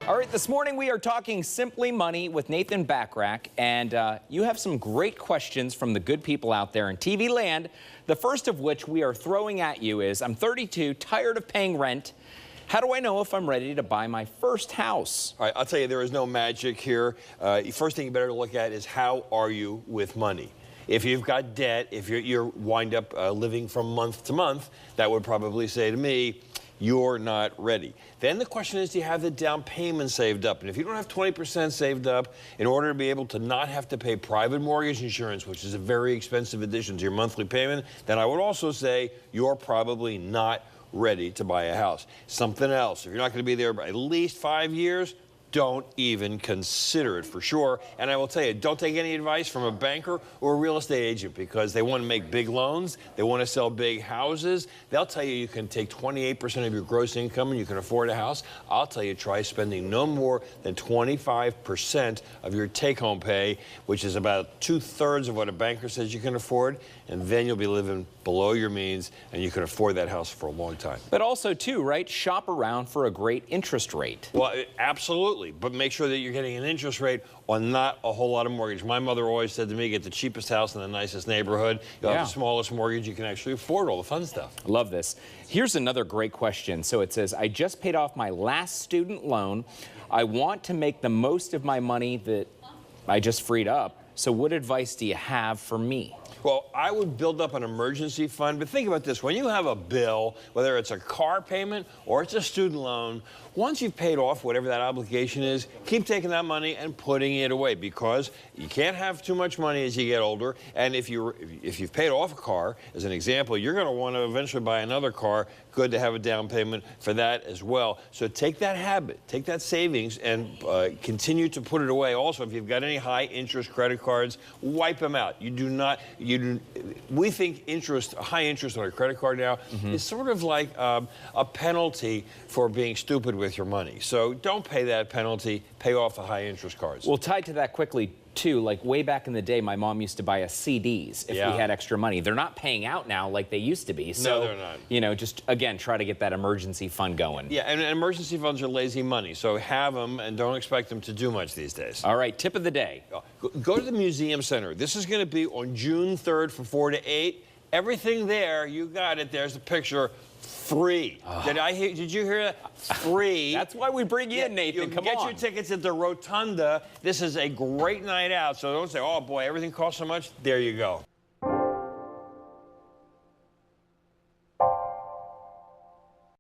All right, this morning we are talking Simply Money with Nathan Bachrach, and you have some great questions from the good people out there in TV land. The first of which we are throwing at you is, I'm 32, tired of paying rent. How do I know if I'm ready to buy my first house? All right, I'll tell you, there is no magic here. First thing you better look at is how are you with money? If you've got debt, if you're wind up living from month to month, that would probably say to me, you're not ready. Then the question is, do you have the down payment saved up? And if you don't have 20% saved up, in order to be able to not have to pay private mortgage insurance, which is a very expensive addition to your monthly payment, then I would also say you're probably not ready to buy a house. Something else, if you're not going to be there by at least 5 years, don't even consider it for sure. And I will tell you, don't take any advice from a banker or a real estate agent, because they want to make big loans. They want to sell big houses. They'll tell you you can take 28% of your gross income and you can afford a house. I'll tell you, try spending no more than 25% of your take-home pay, which is about 2/3 of what a banker says you can afford. And then you'll be living below your means and you can afford that house for a long time. But also, too, right, shop around for a great interest rate. Well, absolutely. But make sure that you're getting an interest rate on not a whole lot of mortgage. My mother always said to me, get the cheapest house in the nicest neighborhood. You'll have the smallest mortgage. You can actually afford all the fun stuff. I love this. Here's another great question. So it says, I just paid off my last student loan. I want to make the most of my money that I just freed up. So what advice do you have for me? Well, I would build up an emergency fund, but think about this. When you have a bill, whether it's a car payment or it's a student loan, once you've paid off whatever that obligation is, keep taking that money and putting it away, because you can't have too much money as you get older. And if you've paid off a car, as an example, you're going to want to eventually buy another car. Good to have a down payment for that as well. So take that habit, take that savings, and continue to put it away. Also, if you've got any high interest credit cards, wipe them out. We think high interest on a credit card now is sort of like a penalty for being stupid with your money. So don't pay that penalty. Pay off the high interest cards. Well, tied to that quickly, too, like way back in the day, my mom used to buy us CDs if we had extra money. They're not paying out now like they used to be. So, no, they're not. You know, just, again, try to get that emergency fund going. Yeah, and emergency funds are lazy money. So have them and don't expect them to do much these days. All right, tip of the day. Go to the Museum Center. This is going to be on June 3rd from 4 to 8. Everything there, you got it. There's the picture. Free. Did you hear that? Free. That's why we bring you in, Nathan. Come on. Get your tickets at the Rotunda. This is a great night out. So don't say, oh boy, everything costs so much. There you go.